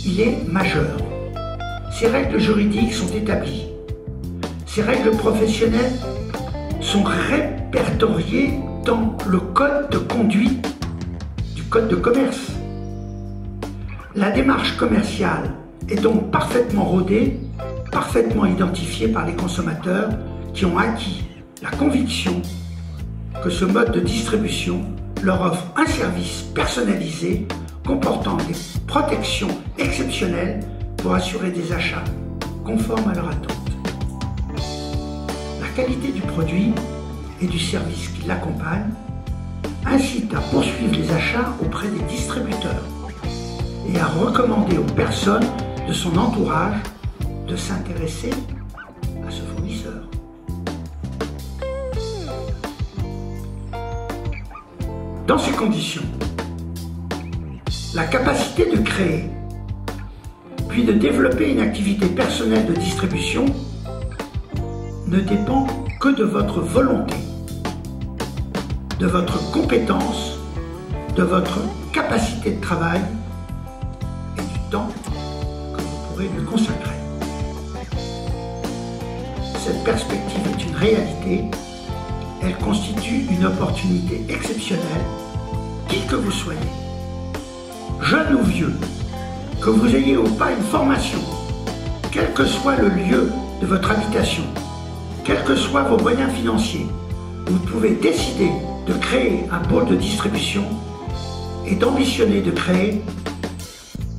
il est majeur. Ces règles juridiques sont établies. Ces règles professionnelles sont répertoriées dans le code de conduite du code de commerce. La démarche commerciale est donc parfaitement rodée, parfaitement identifiée par les consommateurs qui ont acquis la conviction que ce mode de distribution leur offre un service personnalisé comportant des protections exceptionnelles pour assurer des achats conformes à leur attente. La qualité du produit et du service qui l'accompagne incite à poursuivre les achats auprès des distributeurs et à recommander aux personnes de son entourage de s'intéresser à ce fournisseur. Dans ces conditions, la capacité de créer puis de développer une activité personnelle de distribution ne dépend que de votre volonté, de votre compétence, de votre capacité de travail et du temps que vous pourrez lui consacrer. Cette perspective est une réalité, elle constitue une opportunité exceptionnelle, qui que vous soyez, jeune ou vieux, que vous ayez ou pas une formation, quel que soit le lieu de votre habitation, quels que soient vos moyens financiers, vous pouvez décider de créer un pôle de distribution et d'ambitionner de créer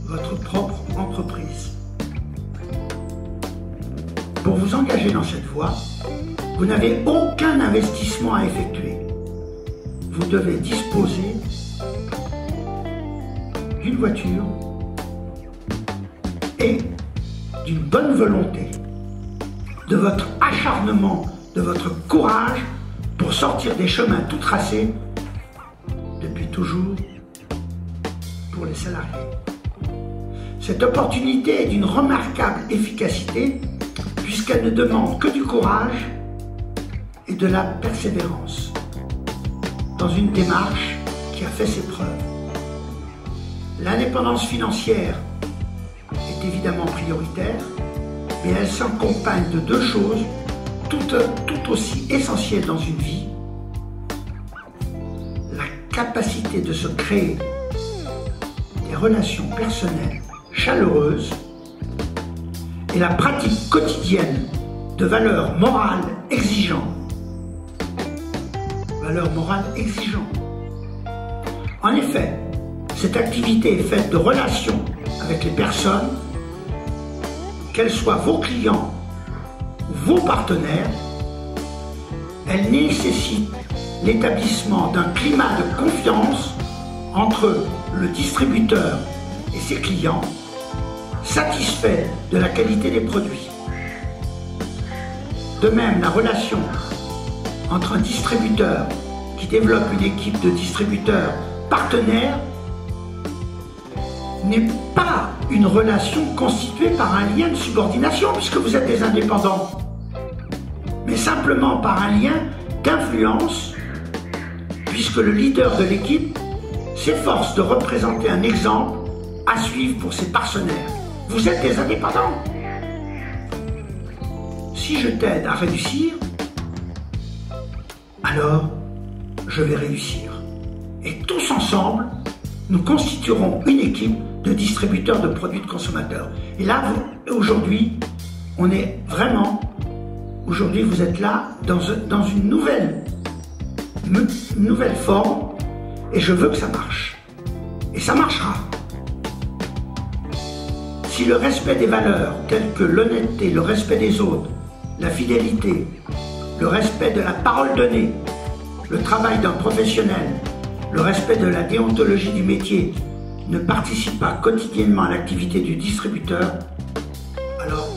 votre propre entreprise. Pour vous engager dans cette voie, vous n'avez aucun investissement à effectuer. Vous devez disposer d'une voiture et d'une bonne volonté, de votre acharnement, de votre courage pour sortir des chemins tout tracés depuis toujours pour les salariés. Cette opportunité est d'une remarquable efficacité puisqu'elle ne demande que du courage et de la persévérance dans une démarche qui a fait ses preuves. L'indépendance financière est évidemment prioritaire, mais elle s'accompagne de deux choses tout aussi essentielles dans une vie: la capacité de se créer des relations personnelles chaleureuses et la pratique quotidienne de valeurs morales exigeantes. Valeurs morales exigeantes. En effet, cette activité est faite de relations avec les personnes, qu'elles soient vos clients ou vos partenaires. Elle nécessite l'établissement d'un climat de confiance entre le distributeur et ses clients, satisfaits de la qualité des produits. De même, la relation entre un distributeur qui développe une équipe de distributeurs partenaires n'est pas une relation constituée par un lien de subordination puisque vous êtes des indépendants, mais simplement par un lien d'influence puisque le leader de l'équipe s'efforce de représenter un exemple à suivre pour ses partenaires. Vous êtes des indépendants. Si je t'aide à réussir, alors je vais réussir. Et tous ensemble, nous constituerons une équipe de distributeurs de produits de consommateurs. Et là, aujourd'hui, on est vraiment, aujourd'hui vous êtes là dans une nouvelle forme et je veux que ça marche. Et ça marchera. Si le respect des valeurs telles que l'honnêteté, le respect des autres, la fidélité, le respect de la parole donnée, le travail d'un professionnel, le respect de la déontologie du métier ne participe pas quotidiennement à l'activité du distributeur, alors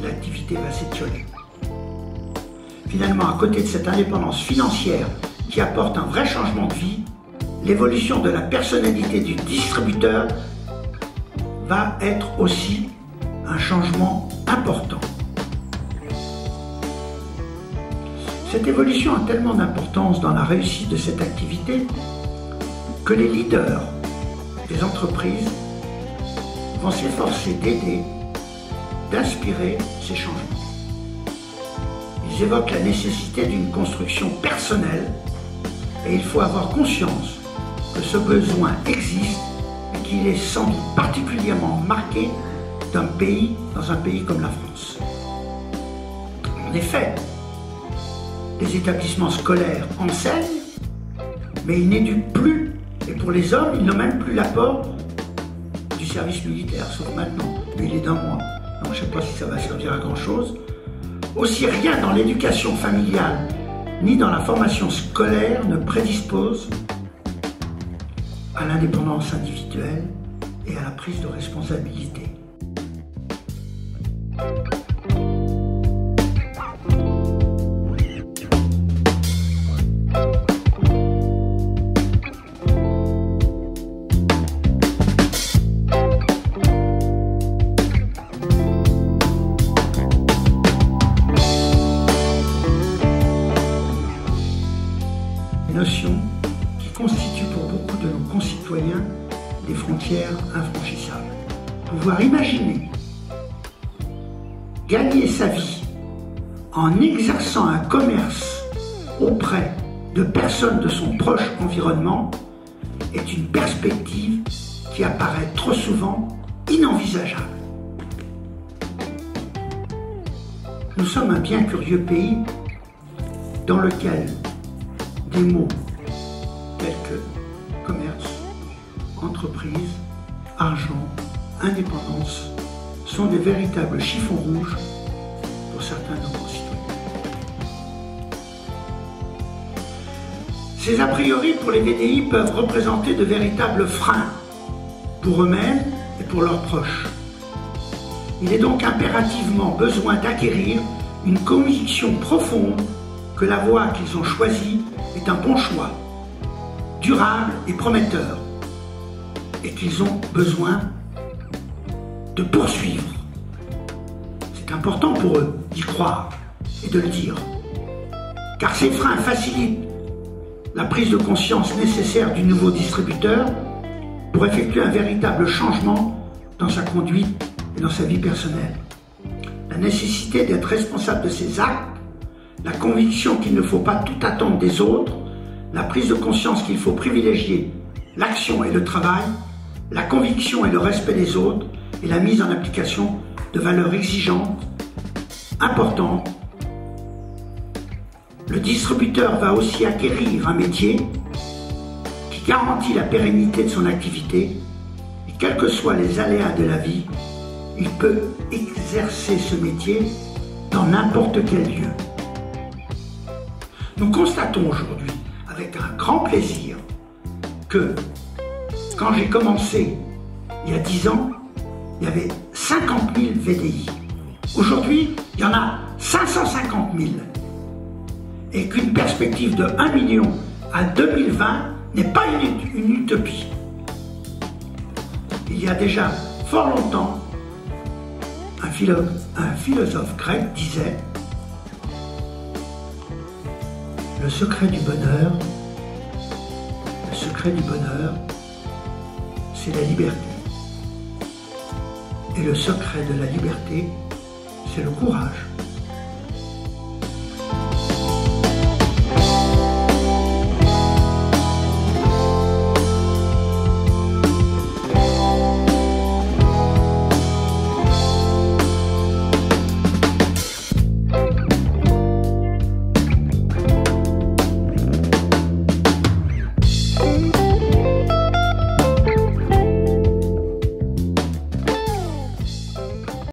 l'activité va s'étioler. Finalement, à côté de cette indépendance financière qui apporte un vrai changement de vie, l'évolution de la personnalité du distributeur va être aussi un changement important. Cette évolution a tellement d'importance dans la réussite de cette activité que les leaders des entreprises vont s'efforcer d'aider, d'inspirer ces changements. Ils évoquent la nécessité d'une construction personnelle et il faut avoir conscience que ce besoin existe et qu'il est sans doute particulièrement marqué dans un pays comme la France. En effet, les établissements scolaires enseignent, mais ils n'éduquent plus, et pour les hommes, ils n'ont même plus l'apport du service militaire, sauf maintenant, mais il est d'un mois, donc je ne sais pas si ça va servir à grand chose. Aussi, rien dans l'éducation familiale, ni dans la formation scolaire ne prédispose à l'indépendance individuelle et à la prise de responsabilité. Notion qui constitue pour beaucoup de nos concitoyens des frontières infranchissables. Pouvoir imaginer gagner sa vie en exerçant un commerce auprès de personnes de son proche environnement est une perspective qui apparaît trop souvent inenvisageable. Nous sommes un bien curieux pays dans lequel des mots tels que commerce, entreprise, argent, indépendance sont des véritables chiffons rouges pour certains de nos concitoyens. Ces a priori pour les VDI peuvent représenter de véritables freins pour eux-mêmes et pour leurs proches. Il est donc impérativement besoin d'acquérir une conviction profonde que la voie qu'ils ont choisie est un bon choix, durable et prometteur, et qu'ils ont besoin de poursuivre. C'est important pour eux d'y croire et de le dire, car ces freins facilitent la prise de conscience nécessaire du nouveau distributeur pour effectuer un véritable changement dans sa conduite et dans sa vie personnelle. La nécessité d'être responsable de ses actes, la conviction qu'il ne faut pas tout attendre des autres, la prise de conscience qu'il faut privilégier l'action et le travail, la conviction et le respect des autres et la mise en application de valeurs exigeantes, importantes. Le distributeur va aussi acquérir un métier qui garantit la pérennité de son activité et quels que soient les aléas de la vie, il peut exercer ce métier dans n'importe quel lieu. Nous constatons aujourd'hui avec un grand plaisir que quand j'ai commencé il y a 10 ans, il y avait 50 000 VDI. Aujourd'hui, il y en a 550 000. Et qu'une perspective de 1 million à 2020 n'est pas une utopie. Il y a déjà fort longtemps, un philosophe grec disait: le secret du bonheur, c'est la liberté. Et le secret de la liberté, c'est le courage.